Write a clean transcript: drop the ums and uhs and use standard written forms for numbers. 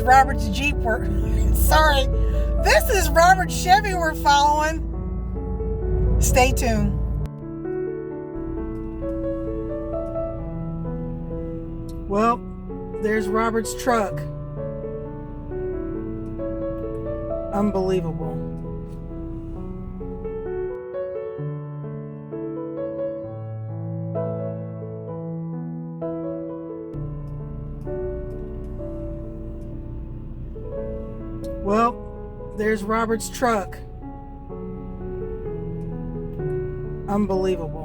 Robert's Jeep sorry. This is Robert's Chevy we're following. Stay tuned. Well, there's Robert's truck. Unbelievable. Well, there's Robert's truck. Unbelievable.